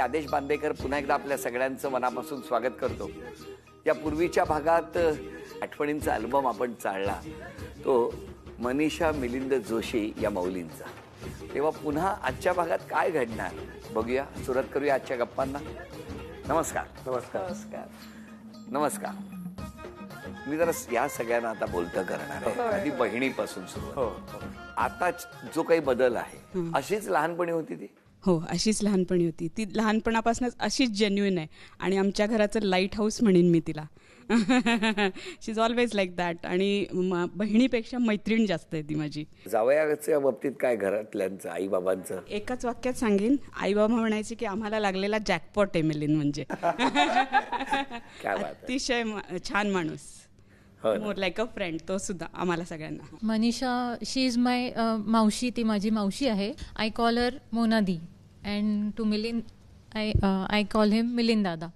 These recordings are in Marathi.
आदेश बांदेकर पुन्हा एकदा आपल्या सगळ्यांचं मनापासून स्वागत करतो. या पूर्वीच्या भागात आठवणींचा अल्बम आपण चालला, तो मनीषा मिलिंद जोशी या मौलींचा. तेव्हा पुन्हा आजच्या भागात काय घडणार बघूया, सुरुवात करूया आजच्या गप्पांना. नमस्कार. नमस्कार. नमस्कार. नमस्कार. मी जरा या सगळ्यांना आता बोलतं करणार आहे. आधी बहिणीपासून सुरुवात. आता जो काही बदल आहे, अशीच लहानपणी होती ती? हो, अशीच लहानपणी होती ती. लहानपणापासूनच अशीच जेन्युइन आहे आणि आमच्या घराचं लाईट हाऊस म्हणेन मी तिला. शी इज ऑलवेज लाईक दॅट. आणि बहिणीपेक्षा मैत्रीण जास्त आहे ती माझी. जावयाच्या बाबतीत काय घरातल्यांचं, आई बाबांचं? एकाच वाक्यात सांगेन, आई बाबा म्हणायचे की आम्हाला लागलेला जॅकपॉट आहे मिलिंद म्हणजे. अतिशय छान माणूस, मोर लाईक अ फ्रेंड. तो सुद्धा आम्हाला सगळ्यांना. मनीषा, शी इज माय मावशी. ती माझी मावशी आहे. I call her Monadi and to Milind I call him Milind दादा.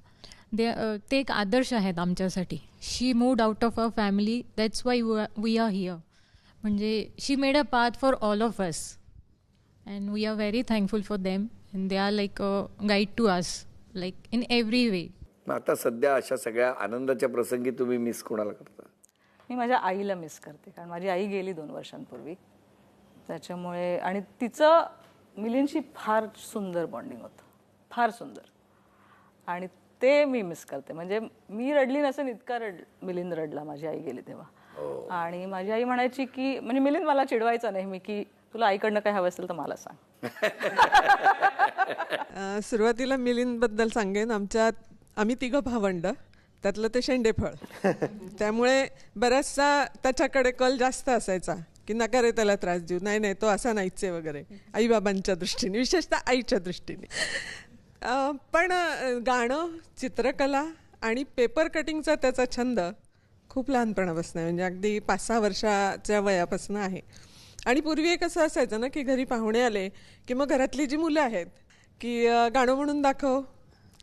ते एक आदर्श आहेत आमच्यासाठी. She moved out of our family, that's why we are here. म्हणजे she made a path for all of us and we are very thankful for them and they are like a guide to us, like in every way. आता सध्या अशा सगळ्या आनंदाच्या प्रसंगी तुम्ही मिस कोणाला करता? मी माझ्या आईला मिस करते, कारण माझी आई गेली 2 वर्षांपूर्वी. त्याच्यामुळे आणि तिचं मिलिंदशी फार सुंदर बॉन्डिंग होतं, फार सुंदर. आणि ते मी मिस करते. म्हणजे मी रडली नसेन इतका मिलिंद रडला माझी आई गेली तेव्हा. आणि माझी आई म्हणायची की, म्हणजे मिलिंद मला चिडवायचा नेहमी की तुला आईकडनं काय हवं असेल तर मला सांग. सुरुवातीला मिलिंदबद्दल सांगेन. आम्ही 3 भावंड, त्यातलं ते शेंडेफळ. त्यामुळे बराचसा त्याच्याकडे कल जास्त असायचा की नका रे त्याला त्रास देऊ, नाही तो असा नाहीच आहे वगैरे, आईबाबांच्या दृष्टीने, विशेषतः आईच्या दृष्टीने. पण गाणं, चित्रकला आणि पेपर कटिंगचा त्याचा छंद खूप लहानपणापासून आहे. म्हणजे अगदी 5-6 वर्षाच्या वयापासून आहे. आणि पूर्वी कसं असायचं ना की घरी पाहुणे आले की मग घरातली जी मुलं आहेत की गाणं म्हणून दाखव,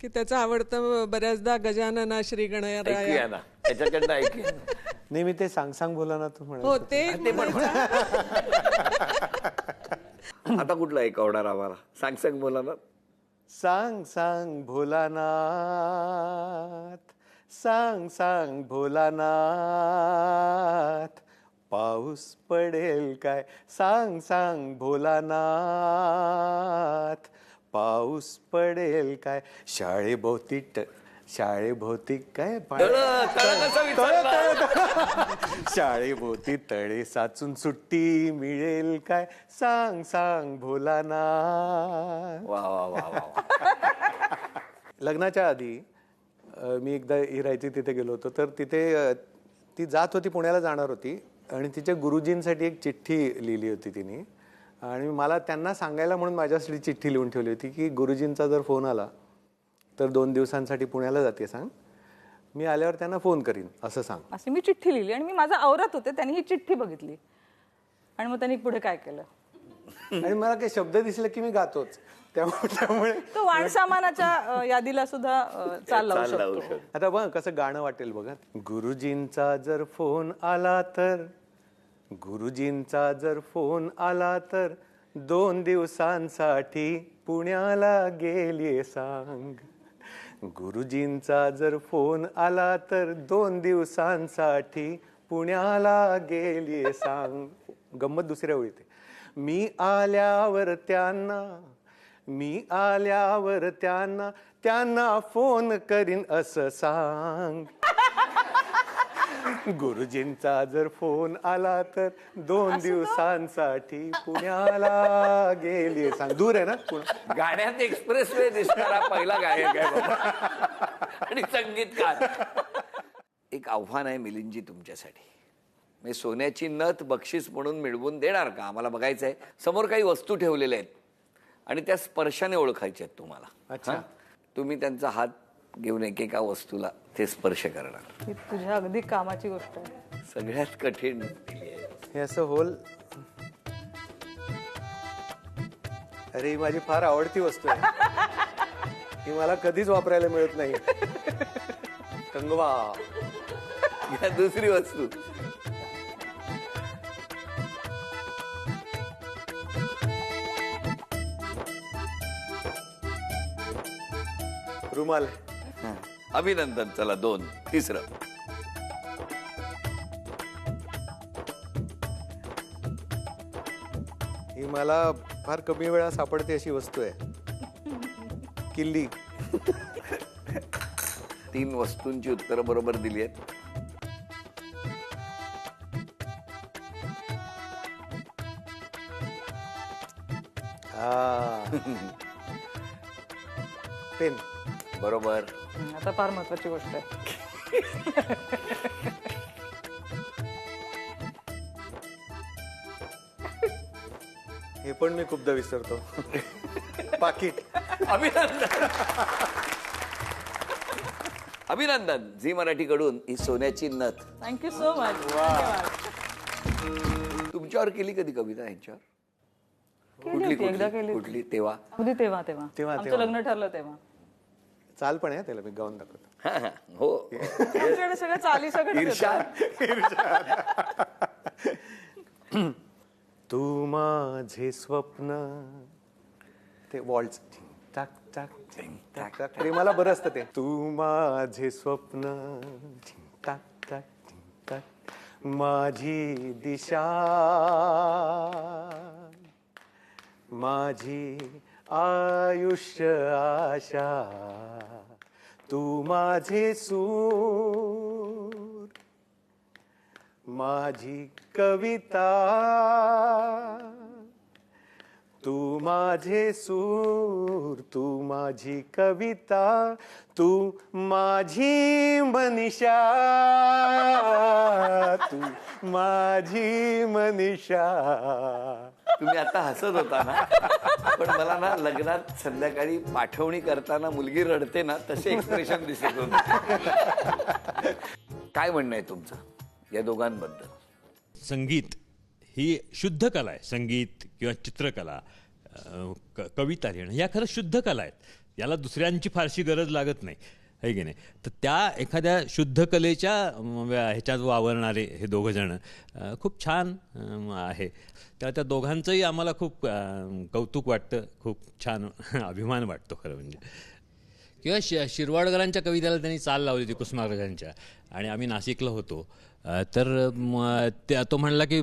की त्याचं आवडतं बऱ्याचदा गजानना श्री गणराया. नाही, मी ते सांग बोला ना तू म्हणाल. हो, ते आता कुठला एक आवडणार आम्हाला? सांग बोला ना. सांग भोलानाथ, सांग भोलानाथ, पाऊस पडेल काय? सांग भोलानाथ, पाऊस पडेल काय? शाळेभोवती काय शाळेभोवती तळे साचून सुट्टी मिळेल काय? सांग भोलानाथ. वा वा वा वा. लग्नाच्या आधी मी एकदा हिरायची तिथे गेलो होतो. तर तिथे ती जात होती, पुण्याला जाणार होती आणि तिच्या गुरुजींसाठी एक चिठ्ठी लिहिली होती तिने. आणि मला त्यांना सांगायला म्हणून माझ्यासाठी चिठ्ठी लिहून ठेवली होती की गुरुजींचा जर फोन आला तर 2 दिवसांसाठी पुण्याला जाते सांग, मी आल्यावर त्यांना फोन करीन असं सांग. अशी मी चिठ्ठी लिहिली आणि मी माझा आवरत होते, त्यांनी ही चिठ्ठी बघितली आणि मग त्यांनी पुढे काय केलं. आणि मला काही शब्द दिसले की मी गातोच. त्यामुळे तो वाणसामानाच्या यादीला सुद्धा चाल लावू शकतो. आता बघ कसं गाणं वाटेल बघा. गुरुजींचा जर फोन आला तर, गुरुजींचा जर फोन आला तर 2 दिवसांसाठी पुण्याला गेले सांग. गुरुजींचा जर फोन आला तर 2 दिवसांसाठी पुण्याला गेले सांग. गंमत दुसऱ्या ओळीत. मी आल्यावर त्यांना फोन करीन असं सांग. गुरुजींचा जर फोन आला तर 2 दिवसांसाठी पुण्याला गेले सांग. दूर आहे ना गाण्यात एक्सप्रेस वे दिसणारा पहिला गायक आहे बाबा. आणि संगीतकार. एक आव्हान आहे मिलिंदजी तुमच्यासाठी. म्हणजे सोन्याची नथ बक्षीस म्हणून मिळवून देणार का? आम्हाला बघायचं आहे. समोर काही वस्तू ठेवलेल्या आहेत आणि त्या स्पर्शाने ओळखायच्या आहेत तुम्हाला. अच्छा. तुम्ही त्यांचा हात घेऊन एकेका वस्तूला ते स्पर्श करणार. ही तुझ्या अगदी कामाची गोष्ट आहे. सगळ्यात कठीण हे असं होल. अरे ही माझी फार आवडती वस्तू आहे. ही मला कधीच वापरायला मिळत नाही. कंगवा. दुसरी वस्तू. रुमाल. अभिनंदन. चला 2. तिसरं. ही मला फार कमी वेळा सापडते अशी वस्तू आहे. किल्ली. 3 वस्तूंची उत्तरं बरोबर दिली आहेत. पेन. बरोबर. आता फार महत्वाची गोष्ट आहे. हे पण मी खूपदा विसरतो. पाकिट. अभिनंदन. अभिनंदन. झी मराठीकडून ही सोन्याची नथ. Thank you so much. तुमच्यावर केली कधी कविता यांच्यावर? कुठली एकदा केली. कुठली? तेव्हा अगदी तेव्हा आमचं लग्न ठरलं तेव्हा. चाल पण आहे त्याला, मी गाऊन दाखवतो. हो. आमच्याकडे सगळं चाली सगळं ईर्षा. तू माझे स्वप्न. ते वॉल्ट्स. टाक टाक टाक टाक. प्रेमाला बरं असतं ते. तू माझे स्वप्न. टाक टाक टाक. माझी दिशा, माझी आयुष्य आशा. तू माझे सूर, माझी कविता. तू माझे सूर, तू माझी कविता. तू माझी मनीषा, तू माझी मनीषा. तुम्ही आता हसत होता ना, पण मला ना लग्नात संध्याकाळी पाठवणी करताना मुलगी रडते ना, तसे एक्सप्रेशन दिसत होते. काय म्हणणं आहे तुमचं या दोघांबद्दल? संगीत ही शुद्ध कला आहे. संगीत किंवा चित्रकला, कविता लिहिणं या खरं शुद्ध कला आहेत. याला दुसऱ्यांची फारशी गरज लागत नाही, आहे की नाही. तर त्या एखाद्या शुद्ध कलेच्या ह्याच्यात वावरणारे हे दोघं जण खूप छान आहे. त्या दोघांचंही आम्हाला खूप कौतुक वाटतं, खूप छान अभिमान वाटतो खरं म्हणजे. किंवा शिरवाडकरांच्या कवितेला त्यांनी चाल लावली होती कुसुमाग्रजांच्या, आणि आम्ही नाशिकला होतो. तर तो म्हणला की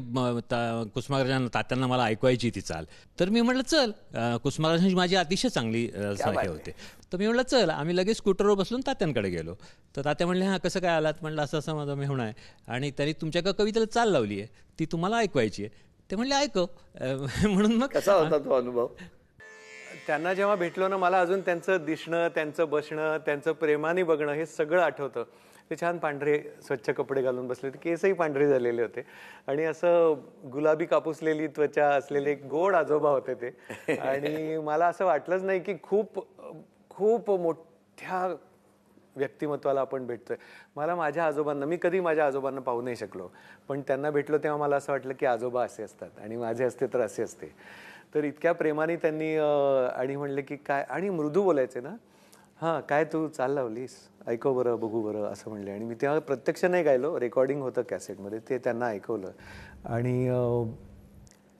कुसुमाग्रजांना, तात्यांना मला ऐकवायची ती चाल. तर मी म्हटलं चल, कुसुमाग्रजांची माझी अतिशय चांगली सारखे होते. तर मी म्हटलं चल, आम्ही लगेच स्कूटरवर बसलून तात्यांकडे गेलो. तर तात्या म्हणले हां कसं काय आलात? म्हटलं असं असं माझा मेहुणा आहे आणि त्यांनी तुमच्या कवितेला चाल लावली आहे, ती तुम्हाला ऐकवायची आहे. ते म्हणले ऐकव. म्हणून मग कसा होता तो अनुभव? त्यांना जेव्हा भेटलो ना, मला अजून त्यांचं दिसणं, त्यांचं बसणं, त्यांचं प्रेमाने बघणं हे सगळं आठवतं. ते छान पांढरे स्वच्छ कपडे घालून बसले होते, केसही पांढरे झालेले होते आणि असं गुलाबी कापूसलेली त्वचा असलेले एक गोड आजोबा होते ते. आणि मला असं वाटलंच नाही की खूप खूप मोठ्या व्यक्तिमत्वाला आपण भेटतोय. मला माझ्या आजोबांना, मी कधी माझ्या आजोबांना पाहू नाही शकलो, पण त्यांना भेटलो तेव्हा मला असं वाटलं की आजोबा असे असतात आणि माझे असते तर असे असते. तर इतक्या प्रेमाने त्यांनी आणि म्हणले की काय, आणि मृदू बोलायचे ना, हां काय तू चाल लावलीस, ऐकव बरं, बघू बरं, असं म्हणले. आणि मी तेव्हा प्रत्यक्ष नाही गायलो, रेकॉर्डिंग होतं कॅसेटमध्ये, ते त्यांना ऐकवलं आणि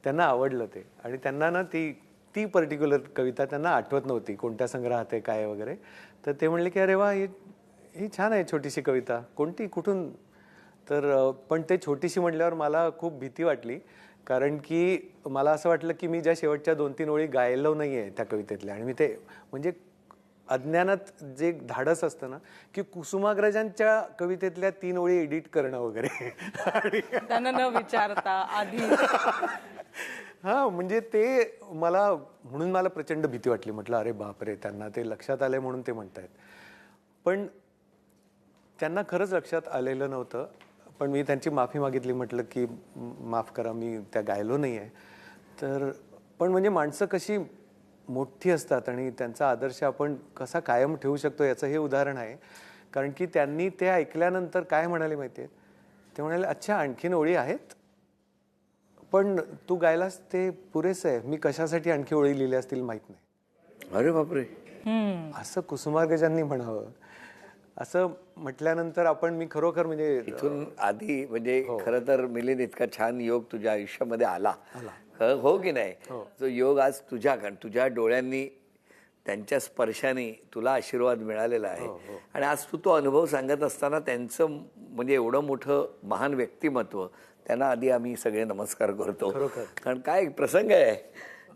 त्यांना आवडलं ते. आणि त्यांना ना ती पर्टिक्युलर कविता त्यांना आठवत नव्हती, कोणत्या संग्रहात आहे काय वगैरे. तर ते म्हणले की अरे वा, ही छान आहे छोटीशी कविता, कोणती, कुठून? तर पण ते छोटीशी म्हटल्यावर मला खूप भीती वाटली, कारण की मला असं वाटलं की मी ज्या शेवटच्या 2-3 ओळी गायलो नाही आहे त्या कवितेतल्या, आणि मी ते म्हणजे अज्ञानात जे धाडस असतं ना, की कुसुमाग्रजांच्या कवितेतल्या 3 ओळी एडिट करणं वगैरे आणि त्यांना न विचारता आधी. हा म्हणजे ते म्हणून मला प्रचंड भीती वाटली. म्हटलं अरे बापरे, त्यांना ते लक्षात आलंय म्हणून ते म्हणतायत. पण त्यांना खरंच लक्षात आलेलं नव्हतं. पण मी त्यांची माफी मागितली, म्हटलं की माफ करा, मी त्या गायलो नाही आहे. तर पण म्हणजे माणसं कशी मोठी असतात आणि त्यांचा आदर्श आपण कसा कायम ठेवू शकतो याचं हे उदाहरण आहे. कारण की त्यांनी ते ऐकल्यानंतर काय म्हणाले माहिती आहे? ते म्हणाले अच्छा आणखीन ओळी आहेत, पण तू गायलास ते पुरेसं आहे, मी कशासाठी आणखी ओळी लिहिल्या असतील माहीत नाही. अरे बापरे, असं कुसुमाग्रजांनी म्हणावं. असं म्हटल्यानंतर मी खरोखर म्हणजे इथून आधी म्हणजे खरं तर मिलिंद, इतका छान योग तुझ्या आयुष्यामध्ये आला, हो की नाही? जो योग आज तुझ्या डोळ्यांनी त्यांच्या स्पर्शाने तुला आशीर्वाद मिळालेला आहे आणि आज तू तो अनुभव सांगत असताना त्यांचं म्हणजे एवढं मोठं महान व्यक्तिमत्व, त्यांना आधी आम्ही सगळे नमस्कार करतो. कारण काय प्रसंग आहे,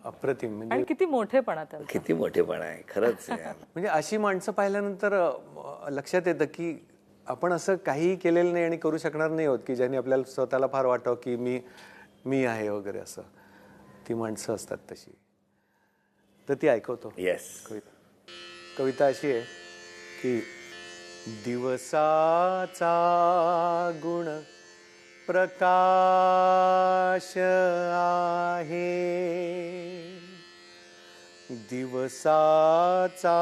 अप्रतिम. म्हणजे आणि किती मोठेपणा त्यांचा. किती मोठेपणा आहे खरंच. म्हणजे अशी माणसं पाहिल्यानंतर लक्षात येतं की आपण असं काहीही केलेलं नाही आणि करू शकणार नाही होत की ज्यांनी आपल्याला स्वतःला फार वाटावं की मी आहे वगैरे असं. ती माणसं असतात तशी. तर ती ऐकवतो. येस. कविता अशी आहे की दिवसाचा गुण प्रकाश आहे, दिवसाचा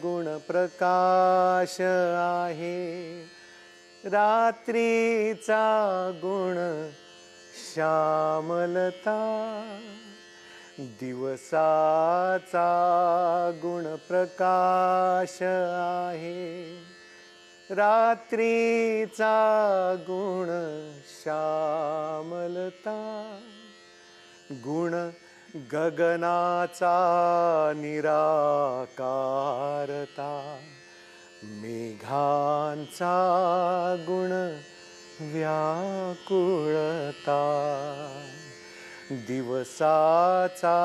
गुण प्रकाश आहे, रात्रीचा गुण श्यामलता, दिवसाचा गुण प्रकाश आहे, रात्रीचा गुण श्यामलता, गुण गगनाचा निराकारता, मेघांचा गुण व्याकुळता, दिवसाचा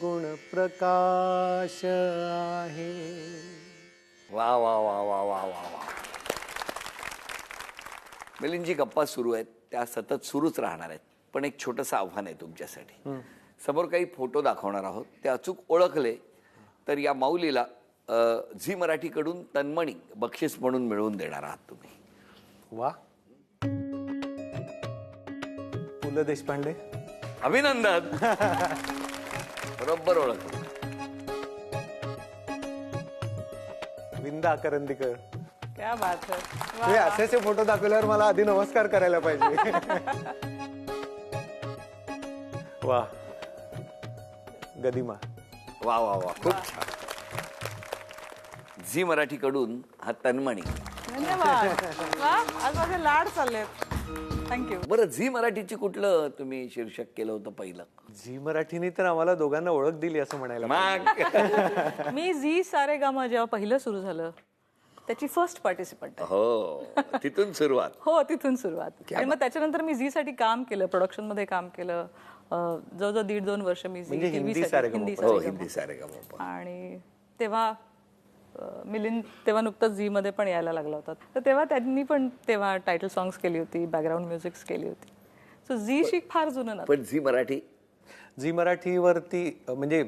गुण प्रकाश आहे. वा वा वा वा वा वा वा. मिलिंदजी, गप्पा सुरू आहेत, त्या सतत सुरूच राहणार आहेत. पण एक छोटंसं आव्हान आहे तुमच्यासाठी. समोर काही फोटो दाखवणार आहोत, ते अचूक ओळखले तर या माऊलीला झी मराठीकडून तन्मणी बक्षीस म्हणून मिळवून देणार आहात तुम्ही. वा. पु ल देशपांडे. अभिनंदन. बरोबर ओळखलं. विंदा करंदीकर. क्या बात है. हे असेचे फोटो दाखवल्यावर मला आधी नमस्कार करायला पाहिजे. वा. गदिमा. वा वा वा, खूप छान. झी मराठीकडून हा तन्मणी. धन्यवाद. वा, आज माझे लाड चाललेत. थँक्यू. बरं, झी मराठीची कुठलं तुम्ही शीर्षक केलं होतं पहिलं? झी मराठीने तर आम्हाला दोघांना ओळख दिली असं म्हणायला मग मी झी सारेगामा जेव्हा पहिलं सुरू झालं त्याची फर्स्ट पार्टिसिपंट आहे. हो, तिथून सुरुवात. हो, तिथून सुरुवात. आणि मग त्याच्यानंतर मी झी साठी काम केलं, प्रोडक्शन मध्ये काम केलं. जवळजवळ 1.5-2 वर्ष मी झी म्हणजे TV हिंदी साठी- सारेगम. हिंदी हो, सारेगम. हिंदी सारेगामा. आणि तेव्हा मिलिंद तेव्हा नुकतंच झी मध्ये पण यायला लागला होता, तर तेव्हा त्यांनी पण तेव्हा टायटल सॉंग्स केली होती, बॅकग्राऊंड म्युझिक्स केली होती. सो झी शी फार जुनं नातं. पण झी मराठी, झी मराठीवरती म्हणजे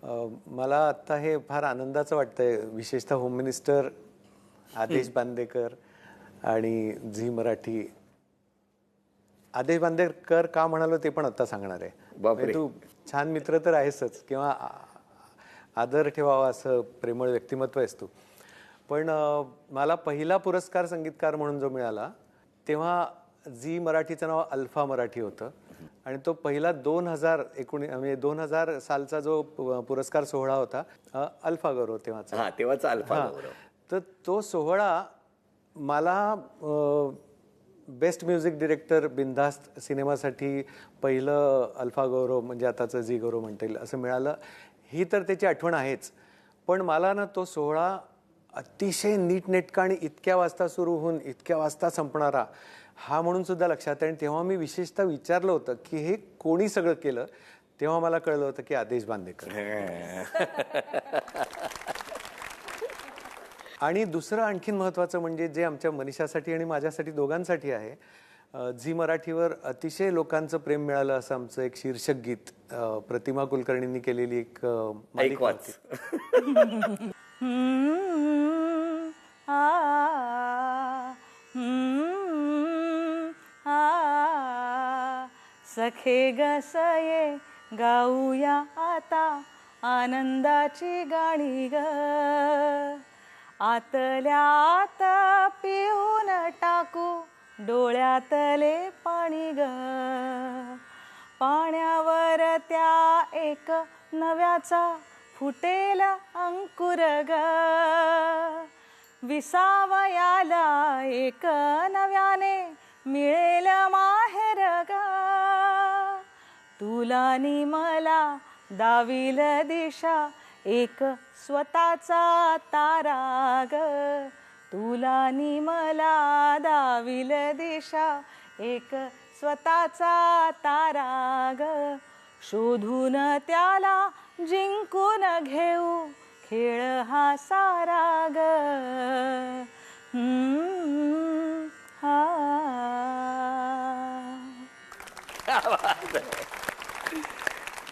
मला आता हे फार आनंदाचं वाटतंय, विशेषतः होम मिनिस्टर आदेश बांदेकर आणि झी मराठी. आदेश बांदेकर का म्हणालो ते पण आता सांगणार आहे. बापरे. तू छान मित्र तर आहेसच, किंवा आदर ठेवावा असं प्रेमळ व्यक्तिमत्व आहेस तू. पण मला पहिला पुरस्कार संगीतकार म्हणून जो मिळाला तेव्हा झी मराठीचं नाव अल्फा मराठी होतं आणि तो पहिला 2000 सालचा जो पुरस्कार सोहळा होता, अल्फा गौरव तेव्हाचा. हा, तेव्हाचा अल्फा गौरव. तर तो सोहळा मला बेस्ट म्युझिक डिरेक्टर बिनधास्त सिनेमासाठी पहिलं अल्फा गौरव, म्हणजे आताचं झी गौरव म्हणता येईल, असं मिळालं. ही तर त्याची आठवण आहेच, पण मला ना तो सोहळा अतिशय नीटनेटका आणि इतक्या वाजता सुरू होऊन इतक्या वाजता संपणारा हा म्हणून सुद्धा लक्षात आहे. आणि तेव्हा मी विशेषतः विचारलं होतं की हे कोणी सगळं केलं, तेव्हा मला कळलं होतं की आदेश बांदेकर. आणि दुसरं आणखीन महत्त्वाचं म्हणजे जे आमच्या मनीषासाठी आणि माझ्यासाठी दोघांसाठी आहे, झी मराठीवर अतिशय लोकांचं प्रेम मिळालं असं आमचं एक शीर्षक गीत प्रतिमा कुलकर्णींनी केलेली एक मालिका होती. सखे गसये गाऊया आता आनंदाची गाणी ग, आतल्या आत पिऊन टाकू डोळ्यातले पाणी ग, पाण्यावर त्या एक नव्याचा फुटेल अंकुर ग, विसावयाला एक नव्याने मिळेल माहेर ग, तुला नि मला दाविल दिशा एक स्वतःचा तारा ग, तुला नि मला दाविल दिशा. एक स्वतःचा तारा ग, शोधून त्याला जिंकून घेऊ, खेळ हा सारा ग. हा.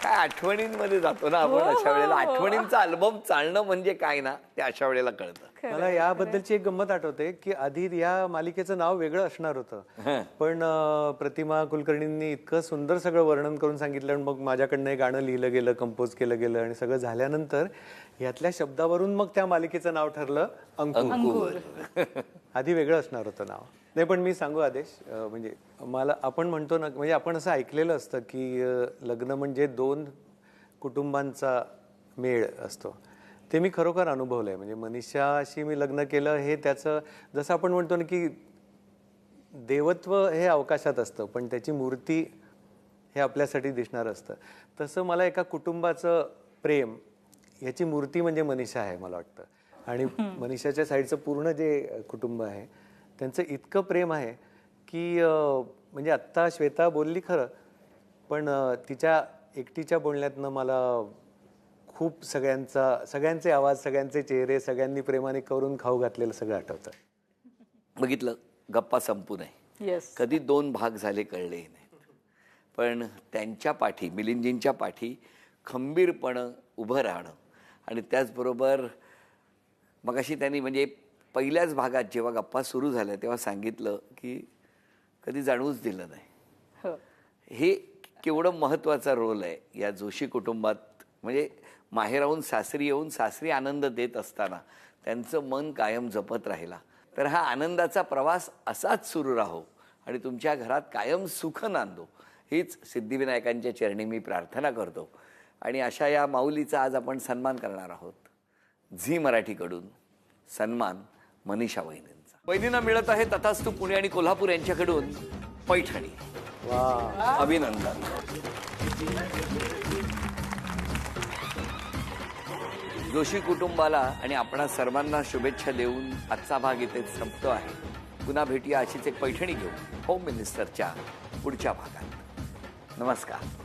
काय आठवणींमध्ये जातो ना आपण अशा वेळेला. आठवणींचा अल्बम चालणं म्हणजे काय ना ते अशा वेळेला कळतं. मला याबद्दलची एक गंमत आठवते की आधी या मालिकेचं नाव वेगळं असणार होतं, पण प्रतिमा कुलकर्णींनी इतकं सुंदर सगळं वर्णन करून सांगितलं आणि मग माझ्याकडनं हे गाणं लिहिलं गेलं, कंपोज केलं गेलं आणि सगळं झाल्यानंतर यातल्या शब्दावरून मग त्या मालिकेचं नाव ठरलं अंकुर. आधी वेगळं असणार होतं नाव. नाही पण मी सांगू आदेश, म्हणजे मला आपण म्हणतो ना, म्हणजे आपण असं ऐकलेलं असतं की लग्न म्हणजे दोन कुटुंबांचा मेळ असतो. ते मी खरोखर अनुभवलंय. म्हणजे मनीषाशी मी लग्न केलं हे त्याचं, जसं आपण म्हणतो ना की देवत्व हे अवकाशात असतं पण त्याची मूर्ती हे आपल्यासाठी दिसणार असतं, तसं मला एका कुटुंबाचं प्रेम याची मूर्ती म्हणजे मनीषा आहे मला वाटतं. आणि मनीषाच्या साईडचं पूर्ण जे कुटुंब आहे त्यांचं इतकं प्रेम आहे की म्हणजे आत्ता श्वेता बोलली खरं, पण तिच्या एकटीच्या बोलण्यातनं मला खूप सगळ्यांचे आवाज, सगळ्यांचे चेहरे, सगळ्यांनी प्रेमाने करून खाऊ घातलेलं सगळं आठवतं. बघितलं, गप्पा संपू नये. येस. कधी 2 भाग झाले कळले नाहीत, पण त्यांच्या पाठी, मिलिंदजींच्या पाठी खंबीरपणं उभं राहणं आणि त्याचबरोबर मगाशी त्यांनी म्हणजे पहिल्याच भागात जेव्हा गप्पा सुरू झाल्या तेव्हा सांगितलं की कधी जाणवूच दिलं नाही. हे केवढं महत्त्वाचा रोल आहे या जोशी कुटुंबात. म्हणजे माहेराहून सासरी येऊन सासरी आनंद देत असताना त्यांचं मन कायम जपत राहिला. तर हा आनंदाचा प्रवास असाच सुरू राहो आणि तुमच्या घरात कायम सुख नांदो, हीच सिद्धिविनायकांच्या चरणी मी प्रार्थना करतो. आणि अशा या माऊलीचा आज आपण सन्मान करणार आहोत. झी मराठीकडून सन्मान मनीषा वहिनींचा. वहिनींना मिळत आहे तथास्तु पुणे आणि कोल्हापूर यांच्याकडून पैठणी. अभिनंदन. जोशी कुटुंबाला आणि आपणा सर्वांना शुभेच्छा देऊन आजचा भाग इथेच संपतो आहे. पुन्हा भेटूया अशीच एक पैठणी घेऊन होम मिनिस्टरच्या पुढच्या भागात. नमस्कार.